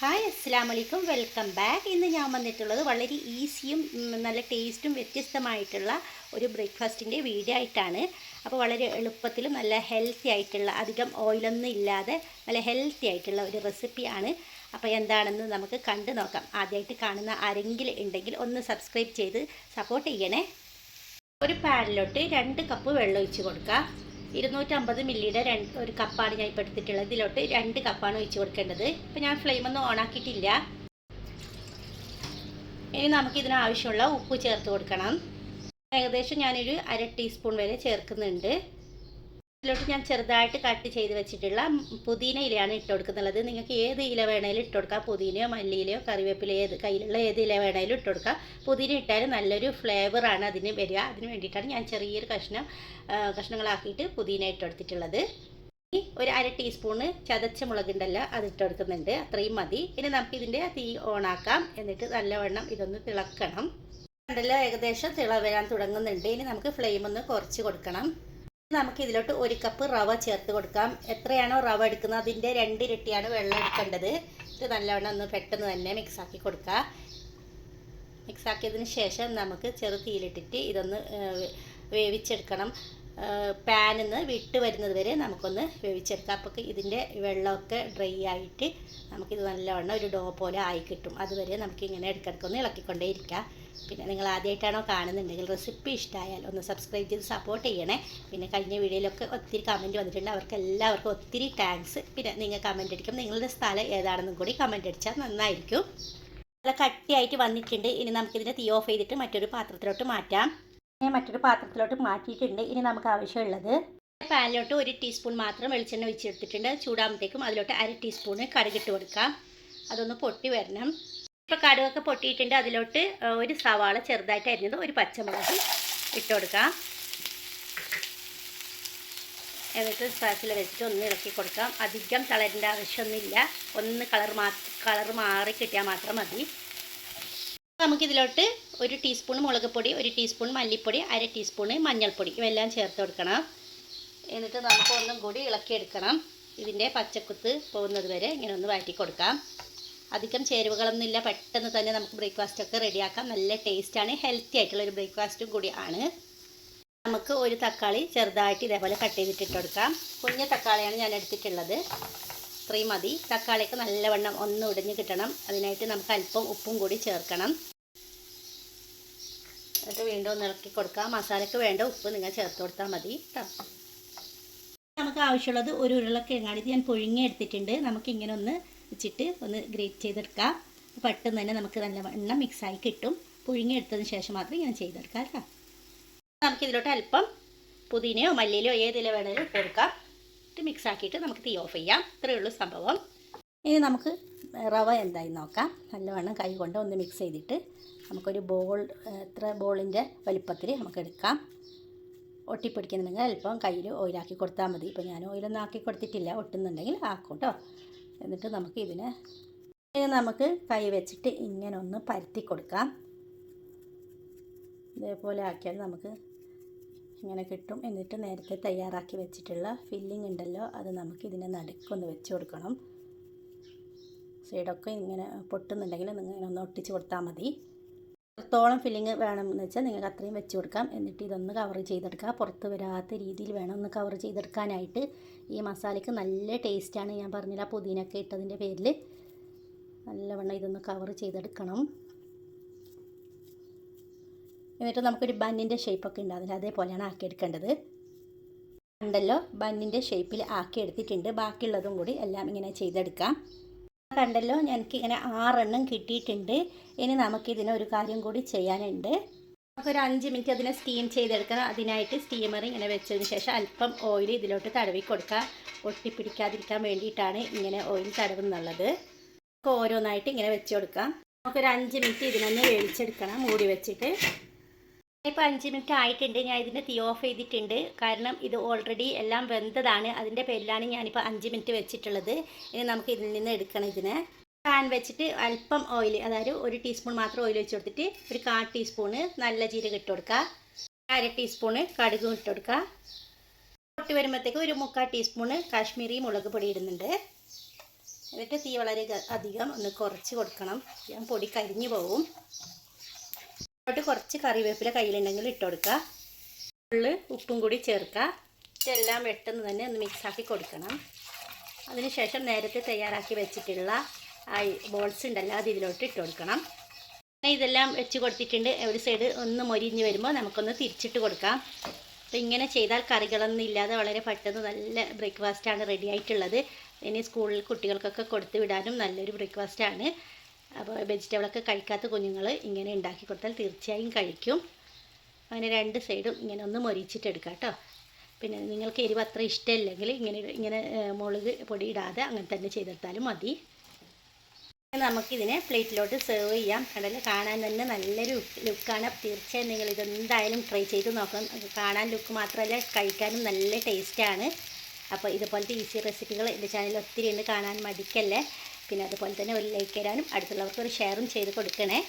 Hi അസ്സലാമലൈക്കും, welcome back. ഇന്ന് ഞാൻ വന്നിട്ടുള്ളത് വളരെ ഈസിയും നല്ല ടേസ്റ്റും വ്യത്യസ്തമായിട്ടുള്ള ഒരു ബ്രേക്ക്ഫാസ്റ്റിൻ്റെ വീഡിയോ ആയിട്ടാണ്. അപ്പോൾ വളരെ എളുപ്പത്തിലും നല്ല ഹെൽത്തി ആയിട്ടുള്ള, അധികം ഓയിലൊന്നും ഇല്ലാതെ നല്ല ഹെൽത്തി ആയിട്ടുള്ള ഒരു റെസിപ്പിയാണ്. അപ്പോൾ എന്താണെന്ന് നമുക്ക് കണ്ടു നോക്കാം. ആദ്യമായിട്ട് കാണുന്ന ആരെങ്കിലും ഉണ്ടെങ്കിൽ ഒന്ന് സബ്സ്ക്രൈബ് ചെയ്ത് സപ്പോർട്ട് ചെയ്യണേ. ഒരു പാനിലോട്ട് 2 കപ്പ് വെള്ളം ഒഴിച്ച് കൊടുക്കുക. 250 മില്ലിയുടെ ഒരു കപ്പാണ് ഞാൻ ഇപ്പോൾ എടുത്തിട്ടുള്ളത്. ഇതിലോട്ട് 2 കപ്പാണ് ഒഴിച്ച് കൊടുക്കേണ്ടത്. ഇപ്പോൾ ഞാൻ ഫ്ലെയിമൊന്നും ഓണാക്കിയിട്ടില്ല. ഇനി നമുക്കിതിന് ആവശ്യമുള്ള ഉപ്പ് ചേർത്ത് കൊടുക്കണം. ഏകദേശം ഞാനൊരു 1/2 ടീസ്പൂൺ വരെ ചേർക്കുന്നുണ്ട്. ഇതിലോട്ട് ഞാൻ ചെറുതായിട്ട് കട്ട് ചെയ്ത് വെച്ചിട്ടുള്ള പുതിന ഇലയാണ് ഇട്ട് കൊടുക്കുന്നുള്ളത്. നിങ്ങൾക്ക് ഏത് ഇല വേണമെങ്കിലും ഇട്ട് കൊടുക്കാം. പുതിനയോ മല്ലിയിലയോ കറിവേപ്പിലയോ കയ്യിലുള്ള ഏത് ഇല വേണമെങ്കിലും ഇട്ട് കൊടുക്കാം. പുതിന ഇട്ടാൽ നല്ലൊരു ഫ്ലേവറാണ് അതിന് വരിക. അതിന് വേണ്ടിയിട്ടാണ് ഞാൻ ചെറിയൊരു കഷ്ണങ്ങളാക്കിയിട്ട് പുതിന ഇട്ട് കൊടുത്തിട്ടുള്ളത്. ഒരു 1/2 ടീസ്പൂണ് ചതച്ച മുളകുണ്ടല്ലോ, അത് ഇട്ട് കൊടുക്കുന്നുണ്ട്. അത്രയും മതി. ഇനി നമുക്കിതിൻ്റെ തീ ഓണാക്കാം. എന്നിട്ട് നല്ലവണ്ണം ഇതൊന്ന് തിളക്കണം. ഉണ്ടല്ലോ, ഏകദേശം തിള വരാൻ തുടങ്ങുന്നുണ്ട്. ഇനി നമുക്ക് ഫ്ലെയിം ഒന്ന് കുറച്ച് കൊടുക്കണം. നമുക്ക് ഇതിലോട്ട് 1 കപ്പ് റവ ചേർത്ത് കൊടുക്കാം. എത്രയാണോ റവ എടുക്കുന്നത് അതിൻ്റെ 2 ഇരട്ടിയാണ് വെള്ളം എടുക്കേണ്ടത്. ഇത് നല്ലവണ്ണം ഒന്ന് പെട്ടെന്ന് തന്നെ മിക്സാക്കി കൊടുക്കുക. മിക്സാക്കിയതിന് ശേഷം നമുക്ക് ചെറു തീയിലിട്ടിട്ട് ഇതൊന്ന് വേവിച്ചെടുക്കണം. പാനിൽ നിന്ന് വിട്ട് വരുന്നത് വരെ നമുക്കൊന്ന് വേവിച്ചെടുക്കാം. അപ്പോൾ ഇതിൻ്റെ വെള്ളമൊക്കെ ഡ്രൈ ആയിട്ട് നമുക്കിത് നല്ലവണ്ണം ഒരു ഡോ പോലെ ആയി കിട്ടും. അതുവരെ നമുക്കിങ്ങനെ ഇടയ്ക്കിടയ്ക്കൊന്ന് ഇളക്കിക്കൊണ്ടേയിരിക്കാം. പിന്നെ നിങ്ങൾ ആദ്യമായിട്ടാണോ കാണുന്നുണ്ടെങ്കിൽ റെസിപ്പി ഇഷ്ടമായാൽ ഒന്ന് സബ്സ്ക്രൈബ് ചെയ്ത് സപ്പോർട്ട് ചെയ്യണേ. പിന്നെ കഴിഞ്ഞ വീഡിയോയിലൊക്കെ ഒത്തിരി കമൻറ്റ് വന്നിട്ടുണ്ട്. അവർക്ക് എല്ലാവർക്കും ഒത്തിരി താങ്ക്സ്. പിന്നെ നിങ്ങൾ കമൻറ്റ് അടിക്കും. നിങ്ങളുടെ സ്ഥലം ഏതാണെന്നും കൂടി കമൻറ്റ് അടിച്ചാൽ നന്നായിരിക്കും. നല്ല കട്ടിയായിട്ട് വന്നിട്ടുണ്ട്. ഇനി നമുക്കിതിനെ തീ ഓഫ് ചെയ്തിട്ട് മറ്റൊരു പാത്രത്തിലോട്ട് മാറ്റാം. മറ്റൊരു പാത്രത്തിലോട്ട് മാറ്റിയിട്ടുണ്ട്. ഇനി നമുക്ക് ആവശ്യമുള്ളത് പാനിലോട്ട് 1 ടീസ്പൂൺ മാത്രം വെളിച്ചെണ്ണ ഒഴിച്ചെടുത്തിട്ടുണ്ട്. ചൂടാകുമ്പോഴത്തേക്കും അതിലോട്ട് 1/2 ടീസ്പൂണ് കടുകിട്ട് കൊടുക്കാം. അതൊന്ന് പൊട്ടി വരണം. ഇപ്പോൾ കടുകൊക്കെ പൊട്ടിയിട്ടുണ്ട്. അതിലോട്ട് ഒരു സവാള ചെറുതായിട്ട് അരിഞ്ഞത്, ഒരു പച്ചമുളക് ഇട്ട് കൊടുക്കാം. എന്നിട്ട് സ്പാച്ചിൽ വെച്ചിട്ട് ഒന്ന് ഇളക്കി കൊടുക്കാം. അധികം കളറിൻ്റെ ആവശ്യമൊന്നുമില്ല. ഒന്ന് കളർ മാറി കിട്ടിയാൽ മാത്രം മതി. നമുക്കിതിലോട്ട് 1 ടീസ്പൂൺ മുളക് പൊടി, 1 ടീസ്പൂൺ മല്ലിപ്പൊടി, 1/2 ടീസ്പൂണ് മഞ്ഞൾപ്പൊടി ഇവയെല്ലാം ചേർത്ത് കൊടുക്കണം. എന്നിട്ട് നമുക്ക് ഒന്നും കൂടി ഇളക്കിയെടുക്കണം. ഇതിൻ്റെ പച്ചക്കുത്ത് പോകുന്നത് വരെ ഇങ്ങനെ ഒന്ന് വഴറ്റി കൊടുക്കാം. അധികം ചേരുവകളൊന്നുമില്ല. പെട്ടെന്ന് തന്നെ നമുക്ക് ബ്രേക്ക്ഫാസ്റ്റൊക്കെ റെഡിയാക്കാം. നല്ല ടേസ്റ്റാണ്, ഹെൽത്തി ആയിട്ടുള്ളൊരു ബ്രേക്ക്ഫാസ്റ്റും കൂടിയാണ്. നമുക്ക് ഒരു തക്കാളി ചെറുതായിട്ട് ഇതേപോലെ കട്ട് ചെയ്തിട്ട് കൊടുക്കാം. കുഞ്ഞ തക്കാളിയാണ് ഞാൻ എടുത്തിട്ടുള്ളത്. ഇത്രയും മതി. തക്കാളിയൊക്കെ നല്ലവണ്ണം ഒന്ന് ഉടഞ്ഞ് കിട്ടണം. അതിനായിട്ട് നമുക്ക് അല്പം ഉപ്പും കൂടി ചേർക്കണം. എന്നിട്ട് വീണ്ടും ഒന്ന് ഇളക്കി കൊടുക്കാം. മസാലയ്ക്ക് വേണ്ട ഉപ്പ് നിങ്ങൾ ചേർത്ത് കൊടുത്താൽ മതി കേട്ടോ. നമുക്ക് ആവശ്യമുള്ളത് ഒരു ഉരുളക്കിഴങ്ങാണ്. ഇത് ഞാൻ പുഴുങ്ങി എടുത്തിട്ടുണ്ട്. നമുക്കിങ്ങനെ ഒന്ന് വെച്ചിട്ട് ഒന്ന് ഗ്രേറ്റ് ചെയ്തെടുക്കാം. പെട്ടെന്ന് തന്നെ നമുക്ക് നല്ലവണ്ണം മിക്സായി കിട്ടും. പുഴുങ്ങി എടുത്തതിന് ശേഷം മാത്രം ഇങ്ങനെ ചെയ്തെടുക്കാം കേട്ടോ. നമുക്കിതിലോട്ട് അല്പം പുതിനയോ മല്ലിയിലോ ഏതില വേണമെങ്കിലും കൊടുക്കാം. ഇട്ട് മിക്സാക്കിയിട്ട് നമുക്ക് തീ ഓഫ് ചെയ്യാം. ഇത്രയേ ഉള്ളൂ സംഭവം. ഇനി നമുക്ക് റവ എന്തായി നോക്കാം. നല്ലവണ്ണം കൈ കൊണ്ട് ഒന്ന് മിക്സ് ചെയ്തിട്ട് നമുക്കൊരു എത്ര ബോളിൻ്റെ വലിപ്പത്തിൽ നമുക്ക് എടുക്കാം. ഒട്ടിപ്പിടിക്കുന്നുണ്ടെങ്കിൽ അല്പം കയ്യിൽ ഓയിലാക്കി കൊടുത്താൽ മതി. ഇപ്പോൾ ഞാൻ ഓയിലൊന്നും ആക്കി കൊടുത്തിട്ടില്ല. ഒട്ടുന്നുണ്ടെങ്കിൽ ആക്കും കേട്ടോ. എന്നിട്ട് നമുക്ക് കൈ വെച്ചിട്ട് ഇങ്ങനെ ഒന്ന് പരത്തി കൊടുക്കാം. ഇതേപോലെ ആക്കിയാൽ നമുക്ക് ഇങ്ങനെ കിട്ടും. എന്നിട്ട് നേരത്തെ തയ്യാറാക്കി വെച്ചിട്ടുള്ള ഫില്ലിംഗ് ഉണ്ടല്ലോ, അത് നമുക്ക് ഇതിനെ നടുക്കൊന്ന് വെച്ച് കൊടുക്കണം. സൈഡൊക്കെ ഇങ്ങനെ പൊട്ടുന്നുണ്ടെങ്കിൽ നിങ്ങൾ ഒന്ന് ഒട്ടിച്ച് കൊടുത്താൽ മതി. എത്രത്തോളം ഫില്ലിങ് വേണമെന്ന് വെച്ചാൽ നിങ്ങൾക്ക് അത്രയും വെച്ച് കൊടുക്കാം. എന്നിട്ട് ഇതൊന്ന് കവർ ചെയ്തെടുക്കുക. പുറത്ത് വരാത്ത രീതിയിൽ വേണം ഒന്ന് കവർ ചെയ്തെടുക്കാനായിട്ട്. ഈ മസാലയ്ക്ക് നല്ല ടേസ്റ്റാണ്. ഞാൻ പറഞ്ഞില്ല, പുതിനൊക്കെ ഇട്ടതിൻ്റെ പേരിൽ നല്ലവണ്ണം ഇതൊന്ന് കവർ ചെയ്തെടുക്കണം. എന്നിട്ട് നമുക്കൊരു ബന്നിൻ്റെ ഷേപ്പൊക്കെ ഉണ്ടാവില്ല, അതേപോലെയാണ് ആക്കിയെടുക്കേണ്ടത്. കണ്ടല്ലോ, ബന്നിൻ്റെ ഷേപ്പിൽ ആക്കിയെടുത്തിട്ടുണ്ട്. ബാക്കിയുള്ളതും കൂടി എല്ലാം ഇങ്ങനെ ചെയ്തെടുക്കാം. കണ്ടല്ലോ, എനിക്കിങ്ങനെ 6 എണ്ണം കിട്ടിയിട്ടുണ്ട്. ഇനി നമുക്കിതിന് ഒരു കാര്യം കൂടി ചെയ്യാനുണ്ട്. നമുക്കൊരു 5 മിനിറ്റ് അതിനെ സ്റ്റീം ചെയ്തെടുക്കണം. അതിനായിട്ട് സ്റ്റീമർ ഇങ്ങനെ വെച്ചതിന് ശേഷം അല്പം ഓയിൽ ഇതിലോട്ട് തടവി കൊടുക്കുക. ഒട്ടിപ്പിടിക്കാതിരിക്കാൻ വേണ്ടിയിട്ടാണ് ഇങ്ങനെ ഓയിൽ തടവുന്നുള്ളത്. നമുക്ക് ഓരോന്നായിട്ട് ഇങ്ങനെ വെച്ച് കൊടുക്കാം. നമുക്കൊരു 5 മിനിറ്റ് ഇതിനൊന്ന് വേവിച്ചെടുക്കണം മൂടി വെച്ചിട്ട്. ഇപ്പോൾ 5 മിനിറ്റ് ആയിട്ടുണ്ട്. ഞാൻ ഇതിൻ്റെ തീ ഓഫ് ചെയ്തിട്ടുണ്ട്. കാരണം ഇത് ഓൾറെഡി എല്ലാം വെന്തതാണ്. അതിൻ്റെ പേരിലാണ് ഞാനിപ്പോൾ 5 മിനിറ്റ് വെച്ചിട്ടുള്ളത്. ഇനി നമുക്ക് ഇതിൽ നിന്ന് എടുക്കണം. ഇതിന് പാൻ വെച്ചിട്ട് അല്പം ഓയിൽ, അതായത് 1 ടീസ്പൂൺ മാത്രം ഓയിൽ വെച്ച് കൊടുത്തിട്ട് ഒരു 1/4 ടീസ്പൂണ് നല്ല ജീരകം ഇട്ട് കൊടുക്കുക. 1/2 ടീസ്പൂണ് കടുകും ഇട്ട് കൊടുക്കുക. പൊട്ടി വരുമ്പോഴത്തേക്ക് ഒരു 3/4 ടീസ്പൂണ് കാശ്മീരി മുളക് പൊടി ഇടുന്നുണ്ട്. എന്നിട്ട് തീ വളരെ അധികം ഒന്ന് കുറച്ച് കൊടുക്കണം, ഞാൻ പൊടി കരിഞ്ഞു പോവും. എന്നിട്ട് കുറച്ച് കറിവേപ്പില കയ്യിലുണ്ടെങ്കിൽ ഇട്ട് കൊടുക്കുക. ഉപ്പും കൂടി ചേർക്കുക. ഇതെല്ലാം പെട്ടെന്ന് തന്നെ ഒന്ന് മിക്സാക്കി കൊടുക്കണം. അതിനുശേഷം നേരത്തെ തയ്യാറാക്കി വെച്ചിട്ടുള്ള ബോൾസ് ഉണ്ടല്ലോ അത് ഇതിലോട്ട് ഇട്ട് കൊടുക്കണം. ഇതെല്ലാം വെച്ച് കൊടുത്തിട്ടുണ്ട്. ഒരു സൈഡ് ഒന്ന് മൊരിഞ്ഞ് വരുമ്പോൾ നമുക്കൊന്ന് തിരിച്ചിട്ട് കൊടുക്കാം. അപ്പോൾ ഇങ്ങനെ ചെയ്താൽ കറികളൊന്നും ഇല്ലാതെ വളരെ പെട്ടെന്ന് നല്ല ബ്രേക്ക്ഫാസ്റ്റാണ് റെഡി ആയിട്ടുള്ളത്. ഇനി സ്കൂളിൽ കുട്ടികൾക്കൊക്കെ കൊടുത്ത് വിടാനും നല്ലൊരു ബ്രേക്ക്ഫാസ്റ്റാണ്. അപ്പോൾ വെജിറ്റബിളൊക്കെ കഴിക്കാത്ത കുഞ്ഞുങ്ങൾ ഇങ്ങനെ ഉണ്ടാക്കി കൊടുത്താൽ തീർച്ചയായും കഴിക്കും. അങ്ങനെ രണ്ട് സൈഡും ഇങ്ങനെ ഒന്ന് മൊരിച്ചിട്ടെടുക്കാം കേട്ടോ. പിന്നെ നിങ്ങൾക്ക് എരിവ് അത്ര ഇഷ്ടമില്ലെങ്കിൽ ഇങ്ങനെ മുളക് പൊടി ഇടാതെ അങ്ങനെ തന്നെ ചെയ്തെടുത്താലും മതി. നമുക്കിതിനെ പ്ലേറ്റിലോട്ട് സെർവ് ചെയ്യാം. കണ്ടല്ലോ, കാണാൻ തന്നെ നല്ലൊരു ലുക്കാണ്. തീർച്ചയായും നിങ്ങൾ ഇതെന്തായാലും ട്രൈ ചെയ്ത് നോക്കണം. കാണാൻ ലുക്ക് മാത്രമല്ല കഴിക്കാനും നല്ല ടേസ്റ്റാണ്. അപ്പോൾ ഇതുപോലത്തെ ഈസി റെസിപ്പികൾ എൻ്റെ ചാനലിൽ ഒത്തിരി ഉണ്ട്, കാണാൻ മടിക്കല്ലേ. പിന്നെ അതുപോലെ തന്നെ ഒരു ലൈക്ക് തരാനും അടുത്തുള്ളവർക്ക് ഒരു ഷെയറും ചെയ്ത് കൊടുക്കണേ.